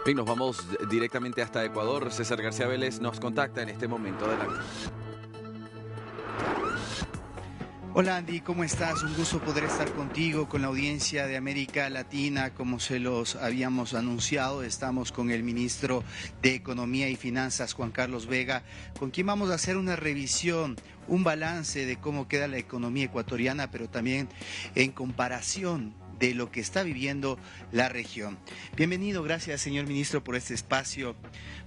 Bien, nos vamos directamente hasta Ecuador. César García Vélez nos contacta en este momento. Adelante. Hola Andy, ¿cómo estás? Un gusto poder estar contigo, con la audiencia de América Latina. Como se los habíamos anunciado, estamos con el ministro de Economía y Finanzas, Juan Carlos Vega, con quien vamos a hacer una revisión, un balance de cómo queda la economía ecuatoriana, pero también en comparación de lo que está viviendo la región. Bienvenido, gracias señor ministro por este espacio.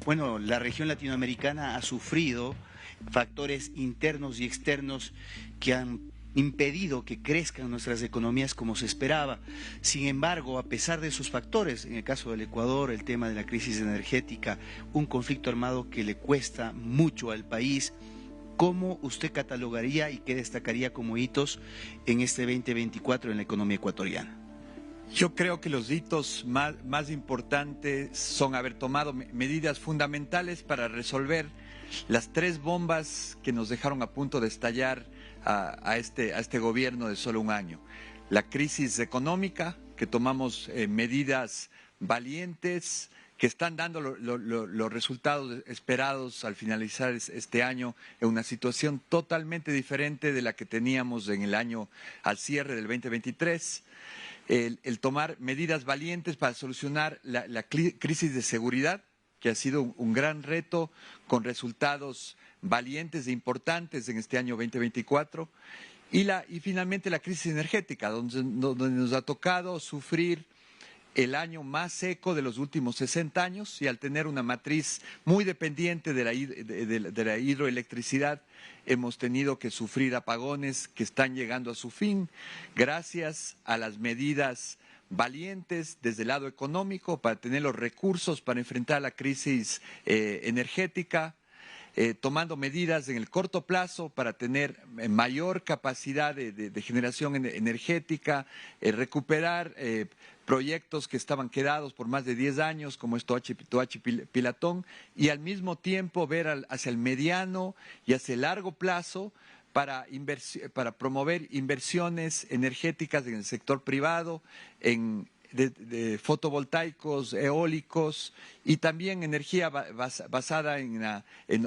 Bueno, la región latinoamericana ha sufrido factores internos y externos que han impedido que crezcan nuestras economías como se esperaba. Sin embargo, a pesar de esos factores, en el caso del Ecuador, el tema de la crisis energética, un conflicto armado que le cuesta mucho al país, ¿cómo usted catalogaría y qué destacaría como hitos en este 2024 en la economía ecuatoriana? Yo creo que los hitos más importantes son haber tomado medidas fundamentales para resolver las 3 bombas que nos dejaron a punto de estallar a este gobierno de solo un año. La crisis económica, que tomamos medidas valientes que están dando los resultados esperados al finalizar este año en una situación totalmente diferente de la que teníamos en el año al cierre del 2023. El tomar medidas valientes para solucionar la crisis de seguridad, que ha sido un gran reto con resultados valientes e importantes en este año 2024, y finalmente la crisis energética, donde nos ha tocado sufrir el año más seco de los últimos 60 años y al tener una matriz muy dependiente de la hidroelectricidad, hemos tenido que sufrir apagones que están llegando a su fin gracias a las medidas valientes desde el lado económico para tener los recursos para enfrentar la crisis energética, tomando medidas en el corto plazo para tener mayor capacidad de generación energética, recuperar proyectos que estaban quedados por más de 10 años, como es Toachi Pilatón, y al mismo tiempo ver hacia el mediano y hacia el largo plazo para promover inversiones energéticas en el sector privado, de fotovoltaicos, eólicos y también energía basada en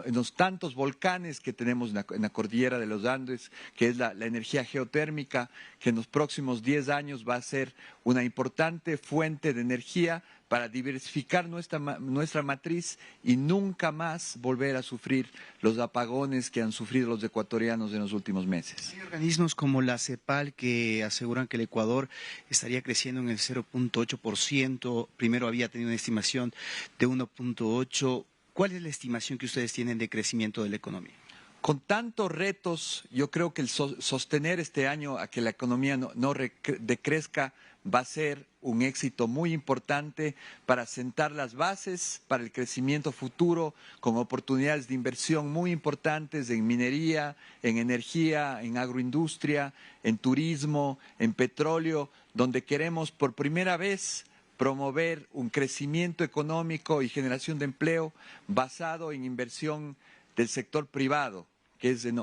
los tantos volcanes que tenemos en la cordillera de los Andes, que es la energía geotérmica, que en los próximos 10 años va a ser una importante fuente de energía para diversificar nuestra matriz y nunca más volver a sufrir los apagones que han sufrido los ecuatorianos en los últimos meses. Hay organismos como la CEPAL que aseguran que el Ecuador estaría creciendo en el 0.8%, primero había tenido una estimación de 1.8%. ¿Cuál es la estimación que ustedes tienen de crecimiento de la economía? Con tantos retos, yo creo que el sostener este año a que la economía no decrezca va a ser un éxito muy importante para sentar las bases para el crecimiento futuro, con oportunidades de inversión muy importantes en minería, en energía, en agroindustria, en turismo, en petróleo, donde queremos por primera vez promover un crecimiento económico y generación de empleo basado en inversión del sector privado, que es en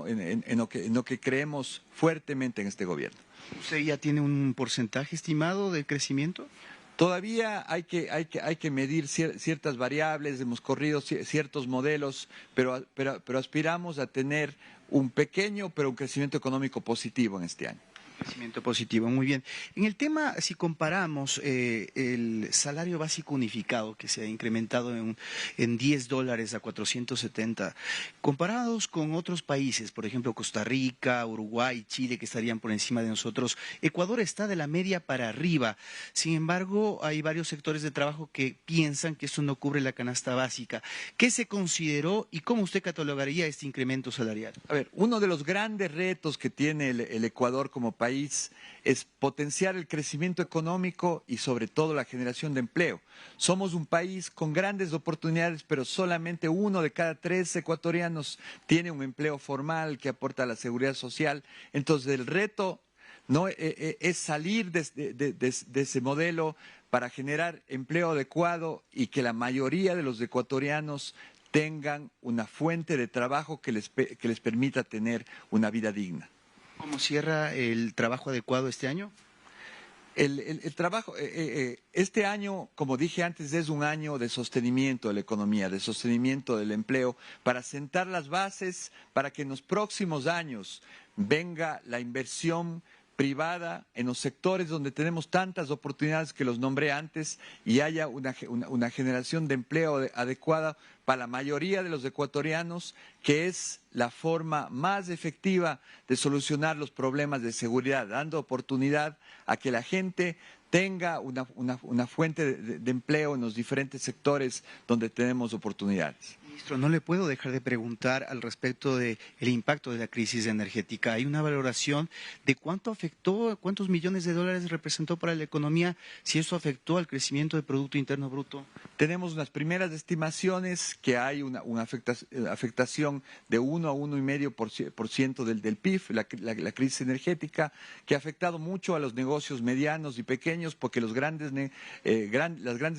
lo que creemos fuertemente en este gobierno. ¿Usted ya tiene un porcentaje estimado del crecimiento? Todavía hay que medir ciertas variables, hemos corrido ciertos modelos, pero aspiramos a tener un pequeño pero un crecimiento económico positivo en este año. Crecimiento positivo, muy bien. En el tema, si comparamos el salario básico unificado que se ha incrementado en $10 a 470, comparados con otros países, por ejemplo Costa Rica, Uruguay, Chile, que estarían por encima de nosotros, Ecuador está de la media para arriba. Sin embargo, hay varios sectores de trabajo que piensan que esto no cubre la canasta básica. ¿Qué se consideró y cómo usted catalogaría este incremento salarial? A ver, uno de los grandes retos que tiene el Ecuador como país es potenciar el crecimiento económico y sobre todo la generación de empleo. Somos un país con grandes oportunidades, pero solamente 1 de cada 3 ecuatorianos tiene un empleo formal que aporta a la seguridad social. Entonces el reto no es salir de ese modelo para generar empleo adecuado y que la mayoría de los ecuatorianos tengan una fuente de trabajo que les permita tener una vida digna. ¿Cómo cierra el trabajo adecuado este año? El trabajo, este año, como dije antes, es un año de sostenimiento de la economía, de sostenimiento del empleo, para sentar las bases para que en los próximos años venga la inversión privada en los sectores donde tenemos tantas oportunidades que los nombré antes y haya una generación de empleo adecuada para la mayoría de los ecuatorianos, que es la forma más efectiva de solucionar los problemas de seguridad, dando oportunidad a que la gente tenga una fuente de empleo en los diferentes sectores donde tenemos oportunidades. Ministro, no le puedo dejar de preguntar al respecto del impacto de la crisis energética. ¿Hay una valoración de cuánto afectó, cuántos millones de dólares representó para la economía, si eso afectó al crecimiento del Producto Interno Bruto? Tenemos unas primeras estimaciones que hay una afectación de 1 a 1,5% del PIB, la crisis energética, que ha afectado mucho a los negocios medianos y pequeños, porque las grandes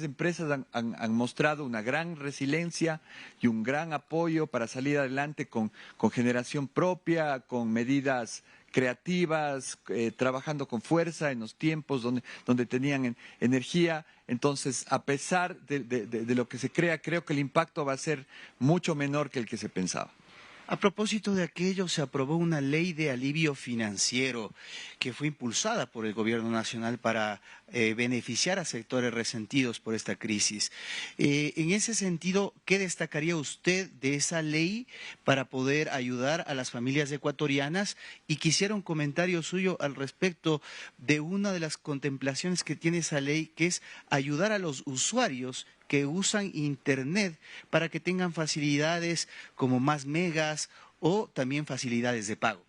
empresas han mostrado una gran resiliencia y un gran apoyo para salir adelante con generación propia, con medidas creativas, trabajando con fuerza en los tiempos donde tenían energía. Entonces, a pesar de lo que se crea, creo que el impacto va a ser mucho menor que el que se pensaba. A propósito de aquello, se aprobó una ley de alivio financiero que fue impulsada por el Gobierno Nacional para beneficiar a sectores resentidos por esta crisis. En ese sentido, ¿qué destacaría usted de esa ley para poder ayudar a las familias ecuatorianas? Y quisiera un comentario suyo al respecto de una de las contemplaciones que tiene esa ley, que es ayudar a los usuarios que usan Internet para que tengan facilidades como más megas o también facilidades de pago.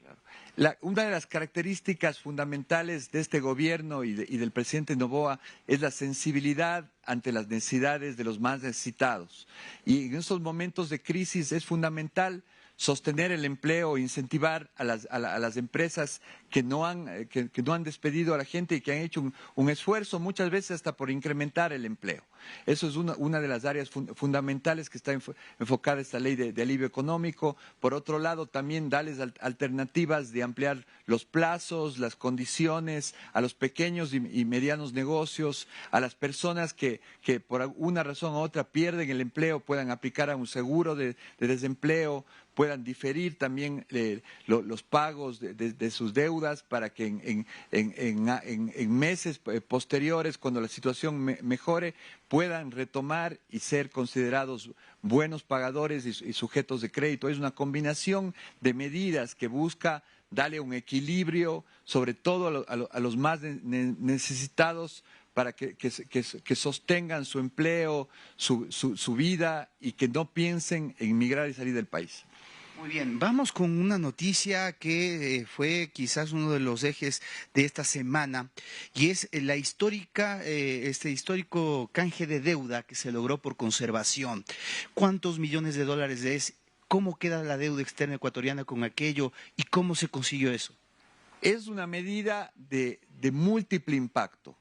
Una de las características fundamentales de este gobierno y del presidente Noboa es la sensibilidad ante las necesidades de los más necesitados. Y en estos momentos de crisis es fundamental sostener el empleo, incentivar a las empresas que no han despedido a la gente y que han hecho un esfuerzo, muchas veces hasta por incrementar el empleo. Eso es una de las áreas fundamentales que está enfocada esta ley de alivio económico. Por otro lado, también darles alternativas de ampliar los plazos, las condiciones a los pequeños y medianos negocios, a las personas que por una razón u otra pierden el empleo, puedan aplicar a un seguro de desempleo, puedan diferir también los pagos de sus deudas para que en meses posteriores, cuando la situación mejore, puedan retomar y ser considerados buenos pagadores y sujetos de crédito. Es una combinación de medidas que busca darle un equilibrio, sobre todo a los más necesitados, para que sostengan su empleo, su vida y que no piensen en migrar y salir del país. Muy bien, vamos con una noticia que fue quizás uno de los ejes de esta semana y es este histórico canje de deuda que se logró por conservación. ¿Cuántos millones de dólares es? ¿Cómo queda la deuda externa ecuatoriana con aquello y cómo se consiguió eso? Es una medida de múltiple impacto,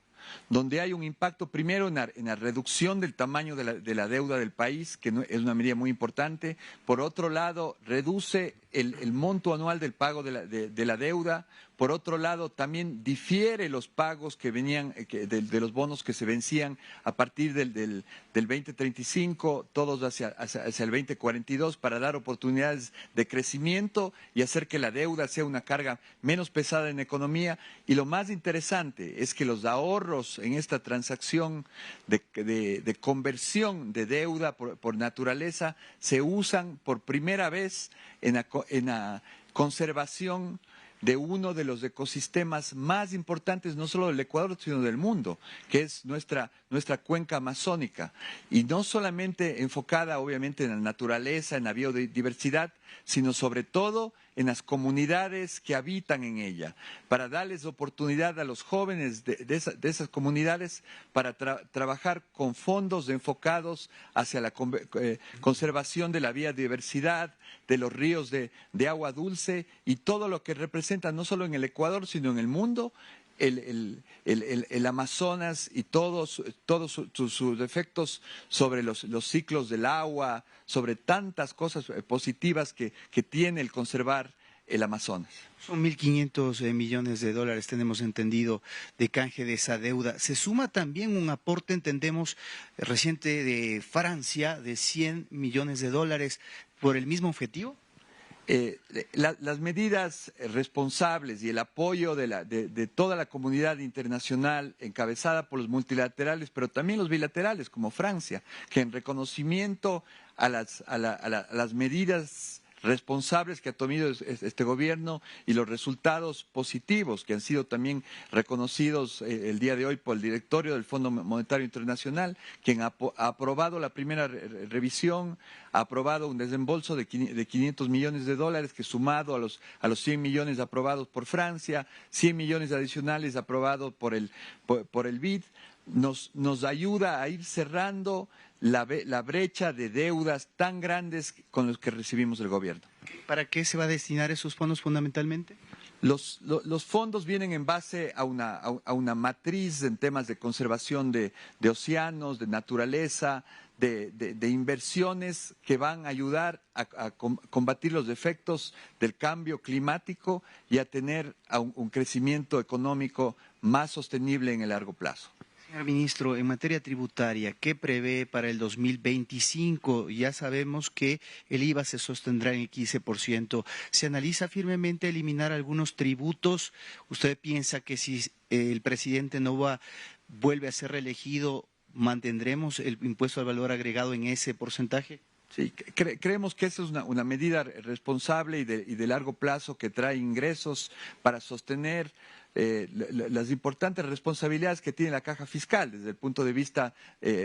donde hay un impacto primero en la reducción del tamaño de la deuda del país, que es una medida muy importante. Por otro lado, reduce el monto anual del pago de la deuda. Por otro lado, también difiere los pagos que venían de los bonos que se vencían a partir del 2035, todos hacia el 2042, para dar oportunidades de crecimiento y hacer que la deuda sea una carga menos pesada en la economía. Y lo más interesante es que los ahorros en esta transacción de conversión de deuda por naturaleza se usan por primera vez en la conservación de uno de los ecosistemas más importantes, no solo del Ecuador, sino del mundo, que es nuestra cuenca amazónica. Y no solamente enfocada, obviamente, en la naturaleza, en la biodiversidad, sino sobre todo en las comunidades que habitan en ella, para darles oportunidad a los jóvenes de esas comunidades para trabajar con fondos enfocados hacia la conservación de la biodiversidad, de los ríos de agua dulce y todo lo que representa no solo en el Ecuador, sino en el mundo, el Amazonas y todos sus efectos sobre los ciclos del agua, sobre tantas cosas positivas que tiene el conservar el Amazonas. Son 1.500 millones de dólares, tenemos entendido, de canje de esa deuda. Se suma también un aporte, entendemos, reciente de Francia de 100 millones de dólares por el mismo objetivo. Las medidas responsables y el apoyo de toda la comunidad internacional encabezada por los multilaterales, pero también los bilaterales como Francia, que en reconocimiento a las medidas responsables que ha tomado este gobierno y los resultados positivos que han sido también reconocidos el día de hoy por el directorio del Fondo Monetario Internacional, quien ha aprobado la primera revisión, ha aprobado un desembolso de 500 millones de dólares que sumado a los 100 millones aprobados por Francia, 100 millones adicionales aprobados por el BID, nos ayuda a ir cerrando la brecha de deudas tan grandes con los que recibimos del gobierno. ¿Para qué se va a destinar esos fondos fundamentalmente? Los fondos vienen en base a una matriz en temas de conservación de océanos, de naturaleza, de inversiones que van a ayudar a combatir los efectos del cambio climático y a tener un crecimiento económico más sostenible en el largo plazo. Señor ministro, en materia tributaria, ¿qué prevé para el 2025? Ya sabemos que el IVA se sostendrá en el 15%. ¿Se analiza firmemente eliminar algunos tributos? ¿Usted piensa que si el presidente Noboa vuelve a ser reelegido, mantendremos el impuesto al valor agregado en ese porcentaje? Sí, creemos que esa es una medida responsable y de largo plazo que trae ingresos para sostener las importantes responsabilidades que tiene la caja fiscal. Desde el punto de vista,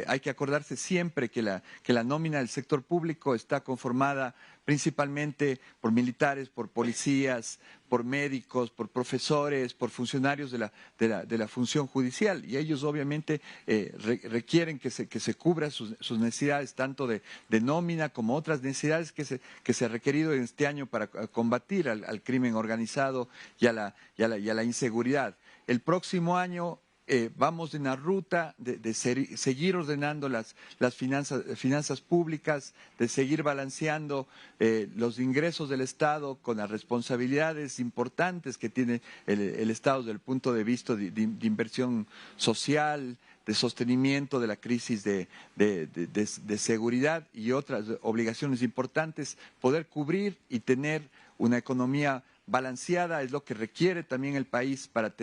hay que acordarse siempre que la nómina del sector público está conformada principalmente por militares, por policías, por médicos, por profesores, por funcionarios de la función judicial, y ellos obviamente requieren que se cubran sus necesidades tanto de nómina como otras necesidades que se ha requerido en este año para combatir al crimen organizado y a la inseguridad. El próximo año vamos en la ruta de seguir ordenando las finanzas públicas, de seguir balanceando los ingresos del Estado con las responsabilidades importantes que tiene el Estado desde el punto de vista de inversión social, de sostenimiento de la crisis de seguridad y otras obligaciones importantes. Poder cubrir y tener una economía balanceada es lo que requiere también el país para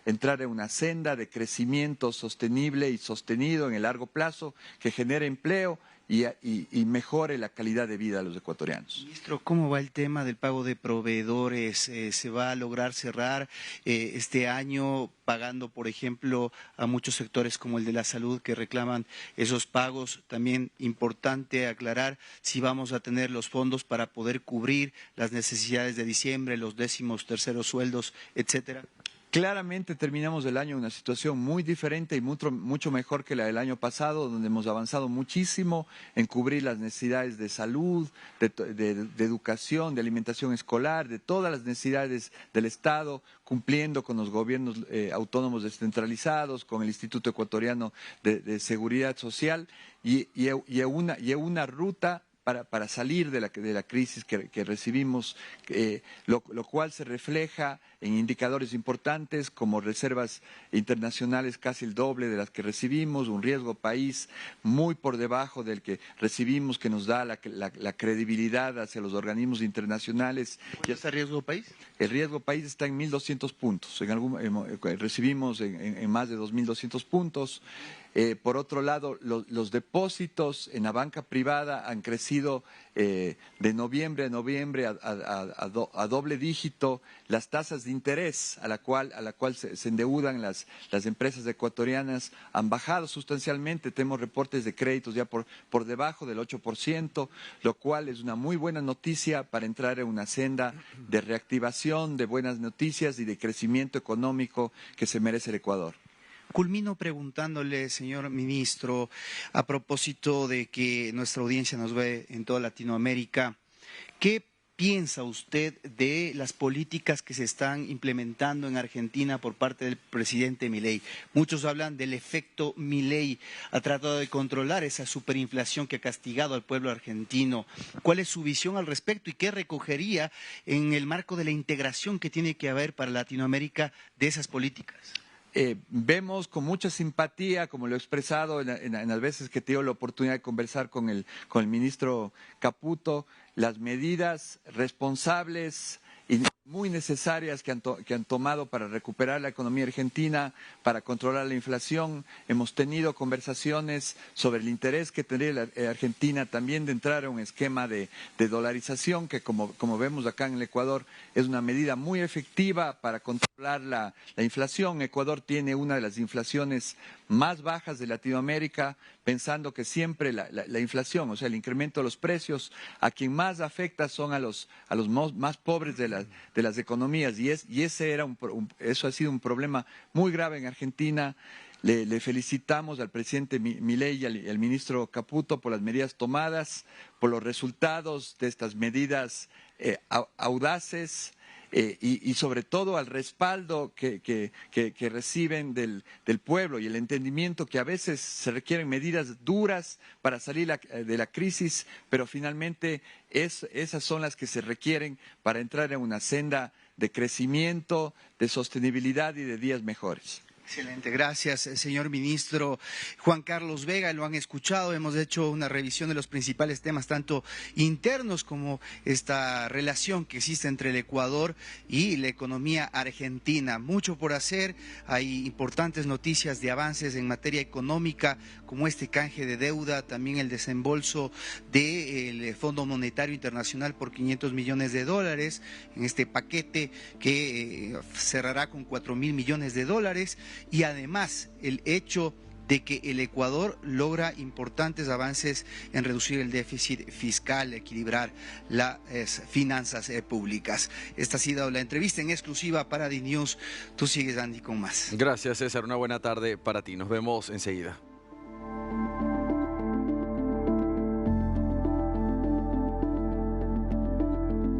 entrar en una senda de crecimiento sostenible y sostenido en el largo plazo que genere empleo y mejore la calidad de vida de los ecuatorianos. Ministro, ¿cómo va el tema del pago de proveedores? ¿Se va a lograr cerrar este año pagando, por ejemplo, a muchos sectores como el de la salud que reclaman esos pagos? También importante aclarar si vamos a tener los fondos para poder cubrir las necesidades de diciembre, los 13º sueldos, etcétera. Claramente terminamos el año en una situación muy diferente y mucho mejor que la del año pasado, donde hemos avanzado muchísimo en cubrir las necesidades de salud, de educación, de alimentación escolar, de todas las necesidades del Estado, cumpliendo con los gobiernos autónomos descentralizados, con el Instituto Ecuatoriano de Seguridad Social y una ruta para salir de la crisis que recibimos, lo cual se refleja en indicadores importantes como reservas internacionales casi el doble de las que recibimos, un riesgo país muy por debajo del que recibimos, que nos da la credibilidad hacia los organismos internacionales. ¿Ya está riesgo país? El riesgo país está en 1.200 puntos, recibimos en más de 2.200 puntos. Por otro lado, los depósitos en la banca privada han crecido de noviembre a noviembre a doble dígito. Las tasas de interés a la cual se endeudan las empresas ecuatorianas han bajado sustancialmente. Tenemos reportes de créditos ya por debajo del 8%, lo cual es una muy buena noticia para entrar en una senda de reactivación, de buenas noticias y de crecimiento económico que se merece el Ecuador. Culmino preguntándole, señor ministro, a propósito de que nuestra audiencia nos ve en toda Latinoamérica, ¿qué piensa usted de las políticas que se están implementando en Argentina por parte del presidente Milei? Muchos hablan del efecto Milei. Ha tratado de controlar esa superinflación que ha castigado al pueblo argentino. ¿Cuál es su visión al respecto y qué recogería en el marco de la integración que tiene que haber para Latinoamérica de esas políticas? Vemos con mucha simpatía, como lo he expresado en las veces que he tenido la oportunidad de conversar con el ministro Caputo, las medidas responsables y muy necesarias que han tomado para recuperar la economía argentina, para controlar la inflación. Hemos tenido conversaciones sobre el interés que tendría la Argentina también de entrar a un esquema de dolarización, que como vemos acá en el Ecuador es una medida muy efectiva para controlar la inflación. Ecuador tiene una de las inflaciones más bajas de Latinoamérica, pensando que siempre la inflación, o sea, el incremento de los precios, a quien más afecta son a los más pobres de las economías, y eso ha sido un problema muy grave en Argentina. Le felicitamos al presidente Milei y al ministro Caputo por las medidas tomadas, por los resultados de estas medidas audaces. Y sobre todo al respaldo que reciben del pueblo y el entendimiento que a veces se requieren medidas duras para salir de la crisis, pero finalmente esas son las que se requieren para entrar en una senda de crecimiento, de sostenibilidad y de días mejores. Excelente, gracias, señor ministro. Juan Carlos Vega, lo han escuchado, hemos hecho una revisión de los principales temas, tanto internos como esta relación que existe entre el Ecuador y la economía argentina. Mucho por hacer, hay importantes noticias de avances en materia económica, como este canje de deuda, también el desembolso del Fondo Monetario Internacional por $500 millones en este paquete que cerrará con $4.000 millones. Y además el hecho de que el Ecuador logra importantes avances en reducir el déficit fiscal, equilibrar las finanzas públicas. Esta ha sido la entrevista en exclusiva para DiNews. Tú sigues, Andy, con más. Gracias, César. Una buena tarde para ti. Nos vemos enseguida.